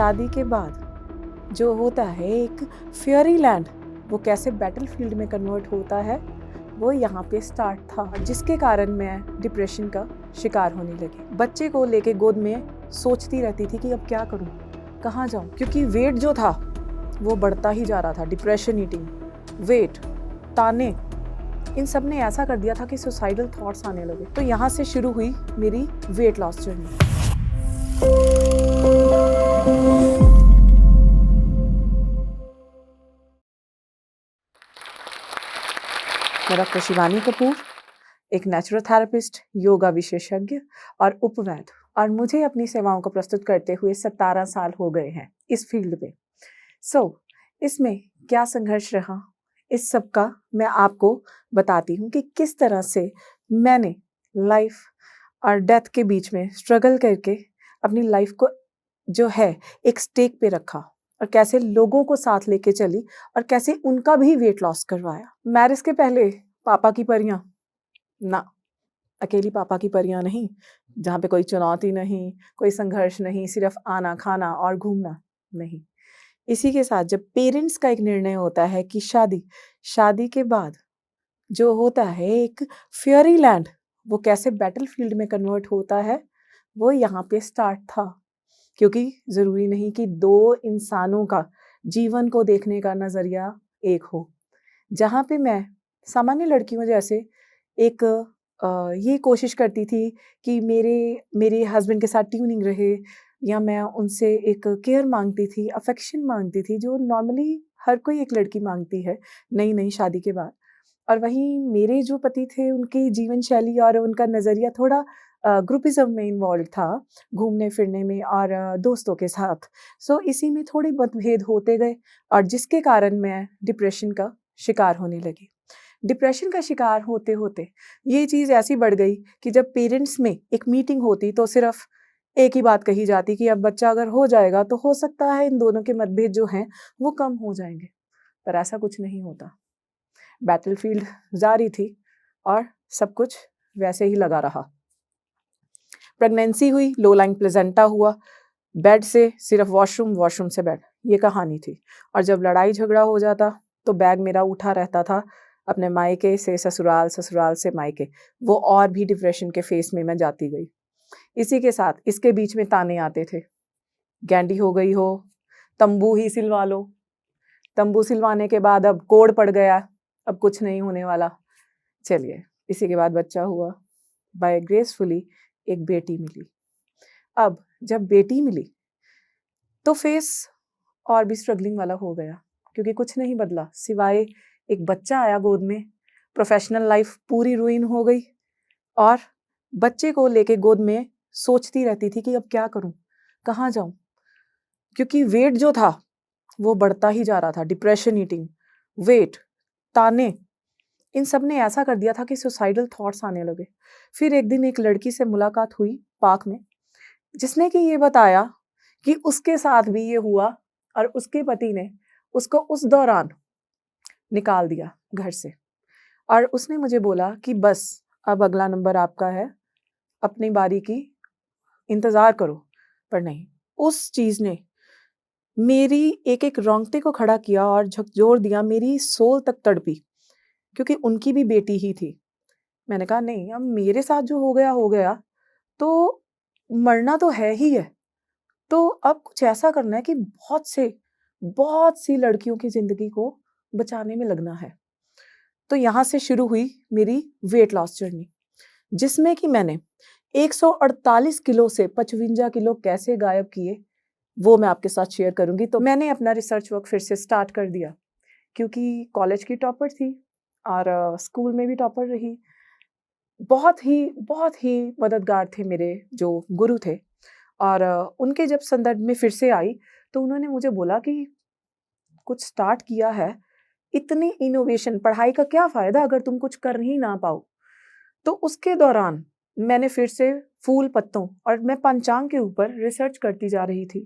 शादी के बाद जो होता है एक फेयरी लैंड, वो कैसे बैटलफील्ड में कन्वर्ट होता है, वो यहाँ पे स्टार्ट था, जिसके कारण मैं डिप्रेशन का शिकार होने लगी। बच्चे को लेके गोद में सोचती रहती थी कि अब क्या करूँ, कहाँ जाऊँ, क्योंकि वेट जो था वो बढ़ता ही जा रहा था। डिप्रेशन ईटिंग, वेट, ताने, इन सब ने ऐसा कर दिया था कि सुसाइडल थॉट्स आने लगे। तो यहाँ से शुरू हुई मेरी वेट लॉस जर्नी। मैं डॉक्टर शिवानी कपूर, एक नेचुरोथेरेपिस्ट, योगा विशेषज्ञ और उपवैद, और मुझे अपनी सेवाओं को प्रस्तुत करते हुए 17 साल हो गए हैं इस फील्ड में। इसमें क्या संघर्ष रहा, इस सब का मैं आपको बताती हूँ कि किस तरह से मैंने लाइफ और डेथ के बीच में स्ट्रगल करके अपनी लाइफ को जो है एक स्टेक पे रखा, और कैसे लोगों को साथ लेके चली और कैसे उनका भी वेट लॉस करवाया। मैरिज के पहले पापा की परियां ना, अकेली पापा की परियां नहीं, जहाँ पे कोई चुनौती नहीं, कोई संघर्ष नहीं, सिर्फ आना खाना और घूमना नहीं। इसी के साथ जब पेरेंट्स का एक निर्णय होता है कि शादी के बाद जो होता है एक फेयरी लैंड, वो कैसे बैटलफील्ड में कन्वर्ट होता है, वो यहाँ पे स्टार्ट था। क्योंकि जरूरी नहीं कि दो इंसानों का जीवन को देखने का नजरिया एक हो। जहाँ पे मैं सामान्य लड़कियों जैसे एक ये कोशिश करती थी कि मेरे हस्बैंड के साथ ट्यूनिंग रहे, या मैं उनसे एक केयर मांगती थी, अफेक्शन मांगती थी, जो नॉर्मली हर कोई एक लड़की मांगती है नई नई शादी के बाद। और वहीं मेरे जो पति थे, उनकी जीवन शैली और उनका नज़रिया थोड़ा ग्रुपिज्म में इन्वॉल्व था, घूमने फिरने में और दोस्तों के साथ। इसी में थोड़े मतभेद होते गए, और जिसके कारण मैं डिप्रेशन का शिकार होने लगी। डिप्रेशन का शिकार होते होते ये चीज़ ऐसी बढ़ गई कि जब पेरेंट्स में एक मीटिंग होती तो सिर्फ एक ही बात कही जाती कि अब बच्चा अगर हो जाएगा तो हो सकता है इन दोनों के मतभेद जो हैं वो कम हो जाएंगे। पर ऐसा कुछ नहीं होता। बैटलफील्ड जारी थी और सब कुछ वैसे ही लगा रहा। प्रेगनेंसी हुई, लो लाइंग प्लेजेंटा हुआ, बेड से सिर्फ वॉशरूम, वॉशरूम से बेड, ये कहानी थी। और जब लड़ाई झगड़ा हो जाता तो बैग मेरा उठा रहता था अपने मायके से ससुराल, ससुराल से मायके। वो और भी डिप्रेशन के फेस में मैं जाती गई। इसी के साथ इसके बीच में ताने आते थे, गैंडी हो गई हो, तंबू ही सिलवा लो, तंबू सिलवाने के बाद अब कोड पड़ गया, अब कुछ नहीं होने वाला। चलिए, इसी के बाद बच्चा हुआ, बाय ग्रेसफुली एक बेटी मिली। अब जब बेटी मिली तो फेस और भी स्ट्रगलिंग वाला हो गया, क्योंकि कुछ नहीं बदला सिवाय एक बच्चा आया गोद में। प्रोफेशनल लाइफ पूरी रुइन हो गई, और बच्चे को लेके गोद में सोचती रहती थी कि अब क्या करूं, कहाँ जाऊं, क्योंकि वेट जो था वो बढ़ता ही जा रहा था। डिप्रेशन ईटिंग, वेट, ताने, इन सब ने ऐसा कर दिया था कि सुसाइडल थॉट्स आने लगे। फिर एक दिन एक लड़की से मुलाकात हुई पार्क में, जिसने कि ये बताया कि उसके साथ भी ये हुआ, और उसके पति ने उसको उस दौरान निकाल दिया घर से। और उसने मुझे बोला कि बस अब अगला नंबर आपका है, अपनी बारी की इंतजार करो। पर नहीं, उस चीज ने मेरी एक एक रोंगटे को खड़ा किया और झकझोर दिया, मेरी सोल तक तड़पी, क्योंकि उनकी भी बेटी ही थी। मैंने कहा नहीं, अब मेरे साथ जो हो गया तो मरना तो है ही है। तो अब कुछ ऐसा करना है कि बहुत सी लड़कियों की जिंदगी को बचाने में लगना है। तो यहाँ से शुरू हुई मेरी वेट लॉस जर्नी, जिसमें कि मैंने 148 किलो से 55 किलो कैसे गायब किए, वो मैं आपके साथ शेयर करूंगी। तो मैंने अपना रिसर्च वर्क फिर से स्टार्ट कर दिया, क्योंकि कॉलेज की टॉपर थी और स्कूल में भी टॉपर रही। बहुत ही मददगार थे मेरे जो गुरु थे, और उनके जब संदर्भ में फिर से आई तो उन्होंने मुझे बोला कि कुछ स्टार्ट किया है, इतनी इनोवेशन, पढ़ाई का क्या फायदा अगर तुम कुछ कर ही ना पाओ। तो उसके दौरान मैंने फिर से फूल पत्तों और मैं पंचांग के ऊपर रिसर्च करती जा रही थी।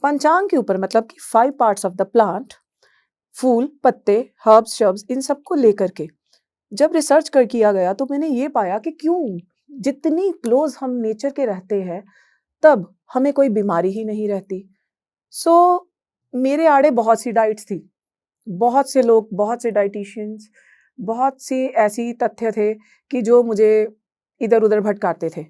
पंचांग के ऊपर मतलब कि 5 पार्ट्स ऑफ द प्लांट, फूल, पत्ते, हर्ब्स, शब्स, इन सबको लेकर के जब रिसर्च कर किया गया तो मैंने ये पाया कि क्यों जितनी क्लोज हम नेचर के रहते हैं तब हमें कोई बीमारी ही नहीं रहती। सो मेरे आड़े बहुत सी डाइट्स थी, बहुत से लोग, बहुत से डाइटिशियंस, बहुत से ऐसी तथ्य थे कि जो मुझे इधर-उधर भटकाते थे।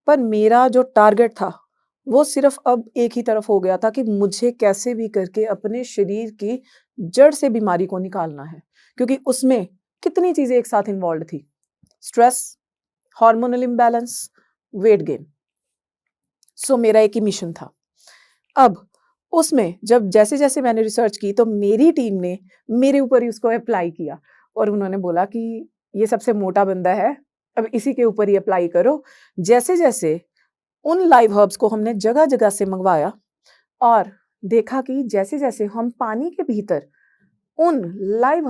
पर मेरा जो टारगेट था, वो सिर्फ़ अब एक ही तरफ हो गया था कि मुझे कैसे भी करके अपने शरीर की जड़ से बीमारी को निकालना है। क्योंकि उसमें कितनी चीज़ें एक साथ इन्वॉल्व्ड थी। Stress, hormonal imbalance, weight gain. So मेरा एक ही मिशन था। अब उसमें जब जैसे-जैसे मैंने रिसर्च की तो मेरी टीम ने मेरे ऊपर ही उसको अप्लाई किया और उन्होंने बोला कि ये सबसे मोटा बंदा है, अब इसी के ऊपर ही अप्लाई करो। जैसे-जैसे उन लाइव हर्ब्स को हमने जगह-जगह से मँगवाया और देखा कि जैसे-जैसे हम पानी के भीतर उन लाइव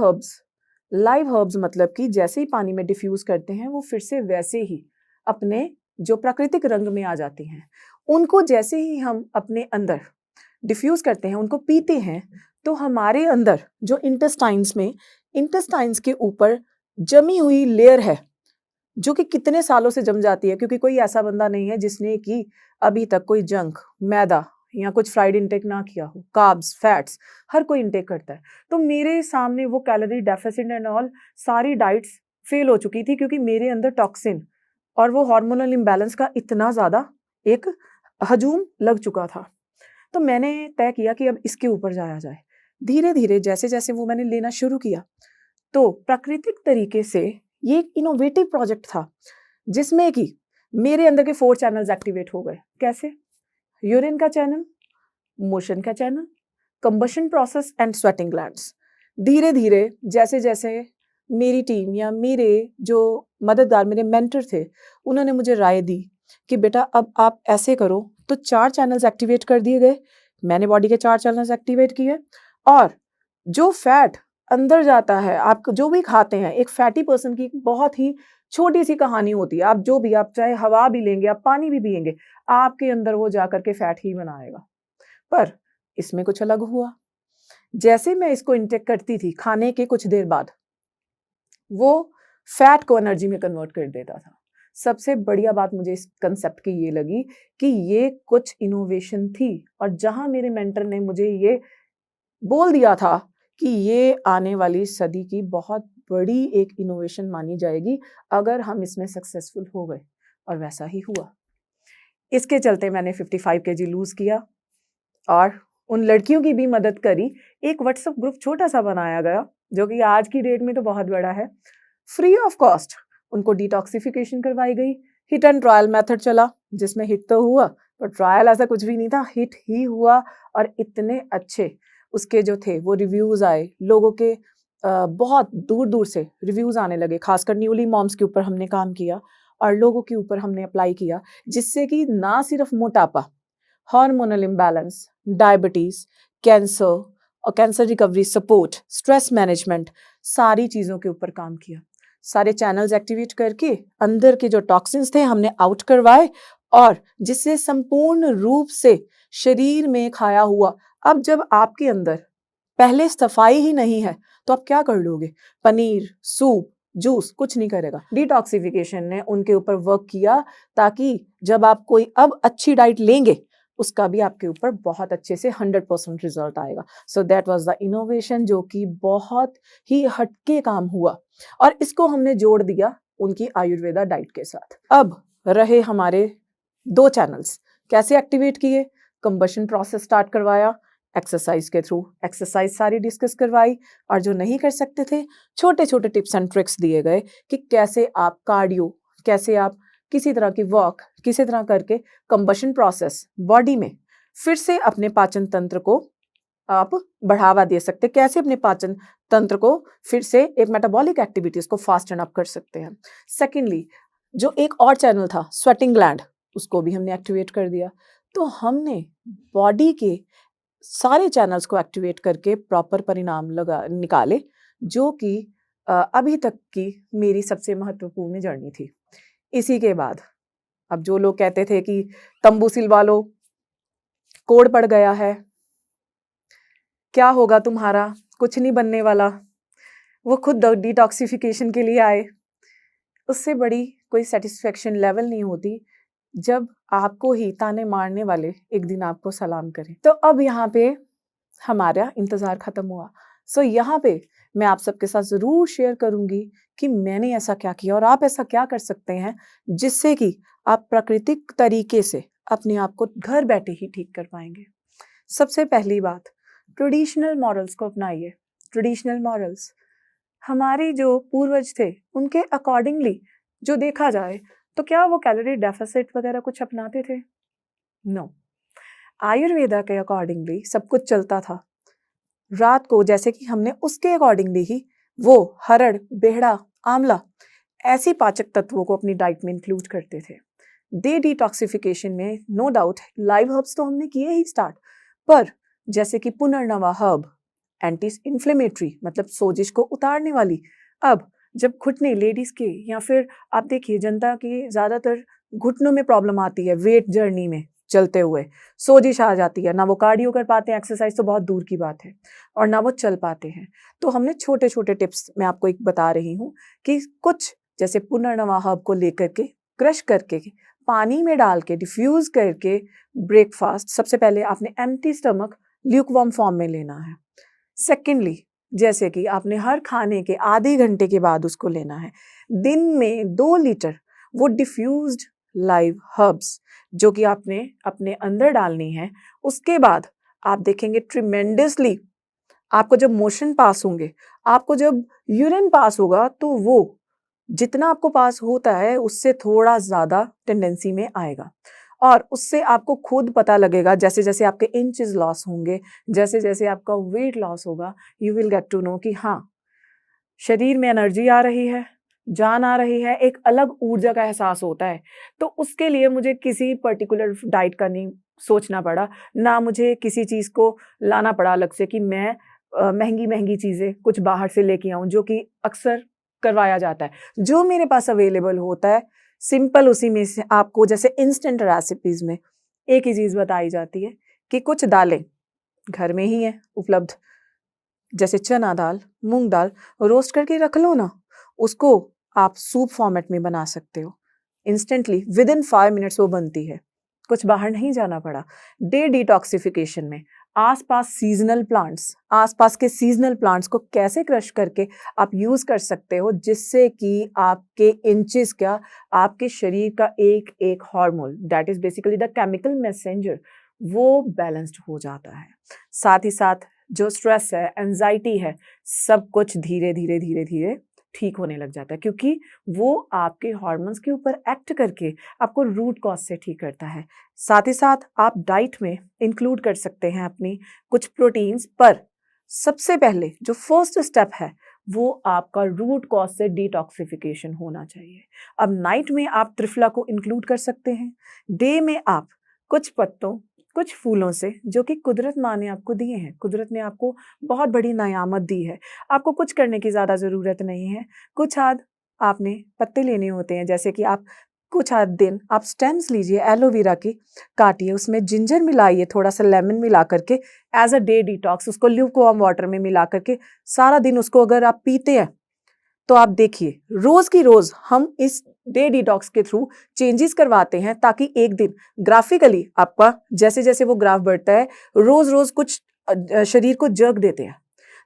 हर्ब्स मतलब कि जैसे ही पानी में डिफ्यूज़ करते हैं, वो फिर से वैसे ही अपने जो प्राकृतिक रंग में आ जाती हैं। उनको जैसे ही हम अपने अंदर डिफ्यूज़ करते हैं, उनको पीते हैं, तो हमारे अंदर जो इंटेस्टाइन्स के ऊपर जमी हुई लेयर है, जो कि कितने सालों से जम जाती है क्योंकि कोई ऐसा बंदा नहीं है जिसने कि अभी तक कोई जंक, मैदा या कुछ फ्राइड इंटेक ना किया हो। कार्ब्स, फैट्स हर कोई इंटेक करता है। तो मेरे सामने वो कैलोरी डेफिसिट एंड ऑल सारी डाइट्स फेल हो चुकी थी क्योंकि मेरे अंदर टॉक्सिन और वो हार्मोनल इम्बैलेंस का इतना ज़्यादा एक हजूम लग चुका था। तो मैंने तय किया कि अब इसके ऊपर जाया जाए। धीरे-धीरे जैसे-जैसे वो मैंने लेना शुरू किया, तो प्राकृतिक तरीके से ये एक इनोवेटिव प्रोजेक्ट था, जिसमें कि मेरे अंदर के 4 चैनल्स एक्टिवेट हो गए। कैसे? यूरिन का चैनल, मोशन का channel, combustion process and sweating glands. धीरे-धीरे जैसे-जैसे मेरी टीम या मेरे जो मददगार मेरे मेंटर थे, उन्होंने मुझे राय दी कि बेटा अब आप ऐसे करो, तो 4 चैनल्स एक्टिवेट कर दिए गए। मैंने बॉडी के 4 चैनल्स एक्टिवेट किए और जो फैट अंदर जाता है, आप जो भी खाते हैं, एक फैटी पर्सन की बहुत ही छोटी-सी कहानी होती है। आप चाहे हवा भी लेंगे, आप पानी भी पिएँगे, आपके अंदर वो जाकर के फैट ही बनाएगा। पर इसमें कुछ अलग हुआ। जैसे मैं इसको इंटेक करती थी, खाने के कुछ देर बाद, वो फैट को एनर्जी में कन्वर्ट कर देता था। सबसे बढ़िया बात मुझे इस कांसेप्ट की ये लगी कि ये कुछ इनोवेशन थी और जहाँ मेरे मेंटर ने मुझे ये बोल दिया था कि ये आने वाली सदी की बहुत बड़ी एक इनोवेशन मानी जाएगी अगर हम इसमें सक्सेसफुल हो गए और वैसा ही हुआ। इसके चलते मैंने 55 केजी लूज़ किया और उन लड़कियों की भी मदद करी। एक व्हाट्सएप ग्रुप छोटा-सा बनाया गया, जो कि आज की डेट में तो बहुत बड़ा है। फ्री ऑफ कॉस्ट उनको डिटॉक्सिफिकेशन करवाई गई। हिट एंड ट्रायल मेथड चला, जिसमें हिट तो हुआ, पर ट्रायल ऐसा कुछ भी नहीं था, हिट ही हुआ और इतने अच्छे उसके जो थे वो रिव्यूज़ आए। लोगों के बहुत दूर-दूर से रिव्यूज़ आने लगे, खासकर न्यूली मॉम्स के ऊपर हमने काम किया और लोगों के ऊपर हमने अप्लाई किया, जिससे कि ना सिर्फ मोटापा, हार्मोनल इम्बैलेंस, डायबिटीज़, कैंसर और cancer recovery support, stress management, सारी चीज़ों के ऊपर काम किया। सारे चैनल्स एक्टिवेट करके अंदर के जो टॉक्सिन्स थे हमने आउट करवाए और जिससे संपूर्ण रूप से शरीर में खाया हुआ, अब जब आपके अंदर पहले सफाई ही नहीं है, तो आप क्या कर लोगे? पनीर, सूप, जूस कुछ नहीं करेगा। डिटॉक्सिफिकेशन ने उनके ऊपर वर्क किया ताकि जब आप कोई अब अच्छी डाइट लेंगे, उसका भी आपके ऊपर बहुत अच्छे से 100% रिजल्ट आएगा। सो दैट वाज़ द इनोवेशन जो कि बहुत ही हटके काम हुआ और इसको हमने जोड़ दिया उनकी आयुर्वेदा डाइट के साथ। अब रहे हमारे 2 चैनल्स, कैसे एक्टिवेट किए? कंबशन प्रोसेस स्टार्ट करवाया, एक्सरसाइज के थ्रू एक्सरसाइज सारी डिस्कस करवाई और जो नहीं कर सकते थे, छोटे-छोटे टिप्स एंड ट्रिक्स दिए गए कि कैसे आप कार्डियो, कैसे आप किसी तरह की वॉक, किसी तरह करके कंबशन प्रोसेस बॉडी में फिर से अपने पाचन तंत्र को आप बढ़ावा दे सकते हैं। कैसे अपने पाचन तंत्र को फिर से एक मेटाबॉलिक एक्टिविटीज़ को फास्टन अप कर सकते हैं। सेकेंडली, जो एक और चैनल था स्वेटिंग ग्लैंड, उसको भी हमने एक्टिवेट कर दिया। तो हमने बॉडी के सारे चैनल्स को एक्टिवेट करके प्रॉपर परिणाम निकाले, जो कि अभी तक की मेरी सबसे महत्वपूर्ण जर्नी थी। इसी के बाद अब जो लोग कहते थे कि तंबू सिलवा लो, कोढ़ पड़ गया है, क्या होगा तुम्हारा, कुछ नहीं बनने वाला, वो खुद डिटॉक्सिफिकेशन के लिए आए, उससे बड़ी कोई सैटिस्फैक्शन लेवल नहीं होती जब आपको ही ताने मारने वाले एक दिन आपको सलाम करें। तो अब यहाँ पे हमारा इंतज़ार ख़त्म हुआ। सो यहाँ पे मैं आप सबके साथ ज़रूर शेयर करूँगी कि मैंने ऐसा क्या किया और आप ऐसा क्या कर सकते हैं, जिससे कि आप प्राकृतिक तरीके से अपने आप को घर बैठे ही ठीक कर पाएँगे। सबसे पहली बात, ट्रेडिशनल मॉरल्स को अपनाइए। ट्रेडिशनल मॉरल्स हमारे जो पूर्वज थे, उनके अकॉर्डिंगली जो देखा जाए, तो क्या वो कैलोरी डेफिसिट वगैरह कुछ अपनाते थे? नो। आयुर्वेदा के अकॉर्डिंगली सब कुछ चलता था। रात को जैसे कि हमने उसके अकॉर्डिंगली ही वो हरड़, बेहड़ा, आंवला ऐसी पाचक तत्वों को अपनी डाइट में इंक्लूड करते थे। डे डिटॉक्सिफिकेशन में नो डाउट लाइव हर्ब्स तो हमने किए ही स्टार्ट, पर जैसे कि पुनर्नवा हर्ब एंटी इन्फ्लेमेटरी मतलब सोजिश को उतारने वाली। अब जब घुटने लेडीज के या फिर आप देखिए जनता की ज्यादातर घुटनों में प्रॉब्लम आती है वेट जर्नी में चलते हुए, सोजिश आ जाती है, ना वो कार्डियो कर पाते हैं, एक्सरसाइज तो बहुत दूर की बात है, और ना वो चल पाते हैं। तो हमने छोटे छोटे टिप्स मैं आपको एक बता रही हूँ कि कुछ जैसे पुनर्नवा हर्ब को लेकर के क्रश करके पानी में डाल के डिफ्यूज करके ब्रेकफास्ट सबसे पहले आपने एम्प्टी स्टमक ल्यूकवार्म फॉर्म में लेना है। सेकेंडली जैसे कि आपने हर खाने के आधे घंटे के बाद उसको लेना है। दिन में 2 लीटर वो डिफ्यूज्ड लाइव हर्ब्स जो कि आपने अपने अंदर डालनी है। उसके बाद आप देखेंगे ट्रिमेंडसली आपको जब मोशन पास होंगे, आपको जब यूरिन पास होगा, तो वो जितना आपको पास होता है उससे थोड़ा ज़्यादा टेंडेंसी में आएगा, और उससे आपको खुद पता लगेगा जैसे जैसे आपके इंचेस लॉस होंगे, जैसे जैसे आपका वेट लॉस होगा, you will get to know कि हाँ, शरीर में एनर्जी आ रही है, जान आ रही है, एक अलग ऊर्जा का एहसास होता है। तो उसके लिए मुझे किसी पर्टिकुलर डाइट का नहीं सोचना पड़ा, ना मुझे किसी चीज़ को लाना पड़ा अलग से कि मैं महँगी-महँगी चीज़ें कुछ बाहर से लेके आऊँ, जो कि अक्सर करवाया जाता है। जो मेरे पास अवेलेबल होता है, सिंपल उसी में से आपको जैसे इंस्टेंट रेसिपीज़ में एक ही चीज़ बताई जाती है कि कुछ दालें घर में ही हैं उपलब्ध, जैसे चना दाल, मूँग दाल रोस्ट करके रख लो ना, उसको आप सूप फॉर्मेट में बना सकते हो। इंस्टेंटली विदिन 5 मिनट्स वो बनती है। कुछ बाहर नहीं जाना पड़ा। डे डिटॉक्सिफिकेशन में आसपास के सीज़नल प्लांट्स को कैसे क्रश करके आप यूज़ कर सकते हो, जिससे कि आपके इंचेस क्या, आपके शरीर का एक-एक hormone that is basically the chemical messenger वो बैलेंस्ड हो जाता है। साथ ही साथ जो स्ट्रेस है, एंजाइटी है, सब कुछ धीरे-धीरे ठीक होने लग जाता है, क्योंकि वो आपके हार्मोन्स के ऊपर एक्ट करके आपको रूट कॉज से ठीक करता है। साथ ही साथ आप डाइट में इंक्लूड कर सकते हैं अपनी कुछ प्रोटीन्स, पर सबसे पहले जो फर्स्ट स्टेप है वो आपका रूट कॉज से डिटॉक्सिफिकेशन होना चाहिए। अब नाइट में आप त्रिफला को इंक्लूड कर सकते हैं। डे में आप कुछ पत्तों, कुछ फूलों से जो कि कुदरत माँ ने आपको दिए हैं, कुदरत ने आपको बहुत बड़ी नियामत दी है, आपको कुछ करने की ज़्यादा ज़रूरत नहीं है। कुछ आध आपने पत्ते लेने होते हैं, जैसे कि आप कुछ आध दिन आप स्टेम्स लीजिए एलोवेरा की, काटिए, उसमें जिंजर मिलाइए, थोड़ा-सा लेमन मिला करके एज़ अ डे डिटॉक्स उसको ल्यूकवार्म वाटर में मिला करके सारा दिन उसको अगर आप पीते हैं, तो आप देखिए रोज की रोज हम इस डे डिटॉक्स के थ्रू चेंजेस करवाते हैं, ताकि एक दिन ग्राफिकली आपका जैसे जैसे वो ग्राफ बढ़ता है, रोज रोज कुछ शरीर को जर्क देते हैं,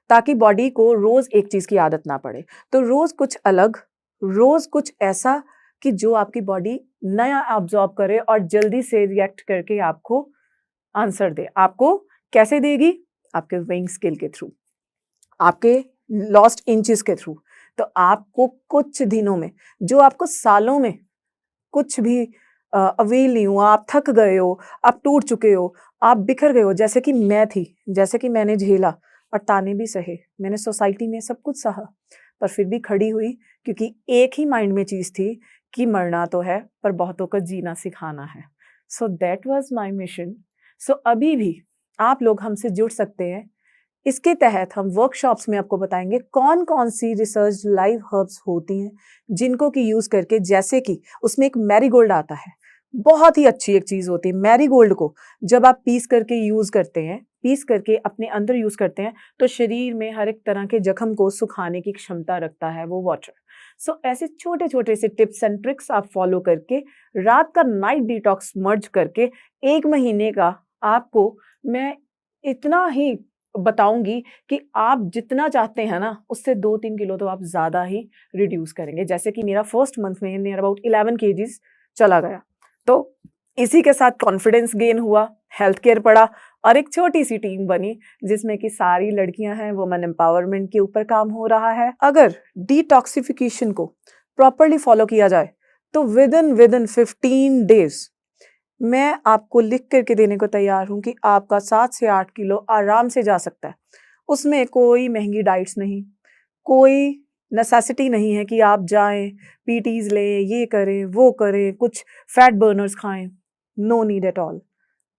ताकि बॉडी को रोज एक चीज की आदत ना पड़े। तो रोज कुछ अलग, रोज कुछ ऐसा कि जो आपकी बॉडी नया ऑब्जॉर्ब करे और जल्दी से रिएक्ट करके आपको आंसर दे। आपको कैसे देगी? आपके वेइंग स्केल के थ्रू, आपके लॉस्ट इंचेस के थ्रू। तो आपको कुछ दिनों में, जो आपको सालों में कुछ भी अवेल नहीं हुआ, आप थक गए हो, आप टूट चुके हो, आप बिखर गए हो, जैसे कि मैं थी, जैसे कि मैंने झेला और ताने भी सहे, मैंने सोसाइटी में सब कुछ सहा, पर फिर भी खड़ी हुई, क्योंकि एक ही माइंड में चीज़ थी कि मरना तो है, पर बहुतों को जीना सिखाना है। So that was my mission. So अभी भी आप लोग हमसे जुड़ सकते हैं। इसके तहत हम वर्कशॉप्स में आपको बताएंगे कौन-कौन सी रिसर्च लाइव हर्ब्स होती हैं, जिनको कि यूज़ करके, जैसे कि उसमें एक मैरीगोल्ड आता है, बहुत ही अच्छी एक चीज़ होती है। मैरीगोल्ड को जब आप पीस करके यूज़ करते हैं, पीस करके अपने अंदर यूज़ करते हैं, तो शरीर में हर एक तरह के जख्म को सुखाने की क्षमता रखता है वो वाटर। सो ऐसे छोटे-छोटे से टिप्स एंड ट्रिक्स आप फॉलो करके रात का नाइट डिटॉक्स मर्ज करके 1 महीने का आपको मैं इतना ही बताऊँगी कि आप जितना चाहते हैं ना, उससे 2-3 किलो तो आप ज़्यादा ही रिड्यूस करेंगे। जैसे कि मेरा फर्स्ट मंथ में नियर अबाउट 11 केजीज़ चला गया। तो इसी के साथ कॉन्फिडेंस गेन हुआ, हेल्थ केयर पढ़ा और एक छोटी-सी टीम बनी जिसमें कि सारी लड़कियां हैं, वुमेन एम्पावरमेंट के ऊपर काम हो रहा है। अगर डिटॉक्सिफिकेशन को प्रॉपर्ली फॉलो किया जाए तो विदिन 15 डेज मैं आपको लिख करके देने को तैयार हूँ कि आपका 7 से 8 किलो आराम से जा सकता है। उसमें कोई महँगी डाइट्स नहीं, कोई नेसेसिटी नहीं है कि आप जाएँ, पीटीज़ लें, ये करें, वो करें, कुछ फैट बर्नर्स खाएँ। No need at all.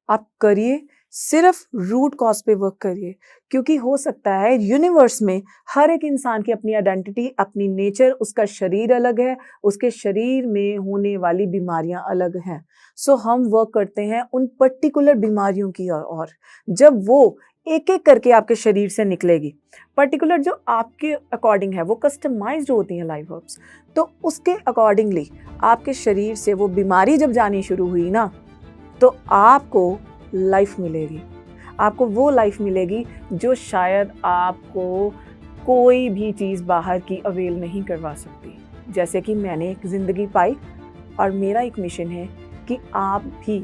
आप करिए, सिर्फ रूट कॉज पे वर्क करिए क्योंकि हो सकता है यूनिवर्स में हर एक इंसान की अपनी आइडेंटिटी, अपनी नेचर, उसका शरीर अलग है, उसके शरीर में होने वाली बीमारियां अलग हैं। सो हम वर्क करते हैं उन पर्टिकुलर बीमारियों की और जब वो एक एक करके आपके शरीर से निकलेगी, पर्टिकुलर जो आपके अकॉर्डिंग है, वो कस्टमाइज्ड होती हैं लाइफ हर्ब्स, तो उसके अकॉर्डिंगली आपके शरीर से वो बीमारी जब जानी शुरू हुई ना, तो आपको लाइफ मिलेगी। आपको वो लाइफ मिलेगी जो शायद आपको कोई भी चीज़ बाहर की अवेल नहीं करवा सकती। जैसे कि मैंने एक ज़िंदगी पाई और मेरा एक मिशन है कि आप भी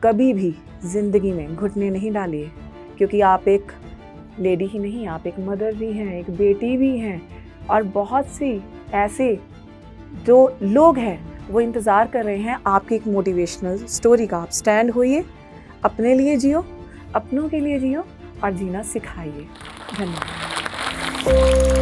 कभी भी ज़िंदगी में घुटने नहीं डालिए क्योंकि आप एक लेडी ही नहीं, आप एक मदर भी हैं, एक बेटी भी हैं और बहुत सी ऐसे जो लोग हैं वो इंतज़ार कर रहे हैं आपकी एक मोटिवेशनल स्टोरी का। आप स्टैंड होइए, अपने लिए जियो, अपनों के लिए जियो और जीना सिखाइए। धन्यवाद।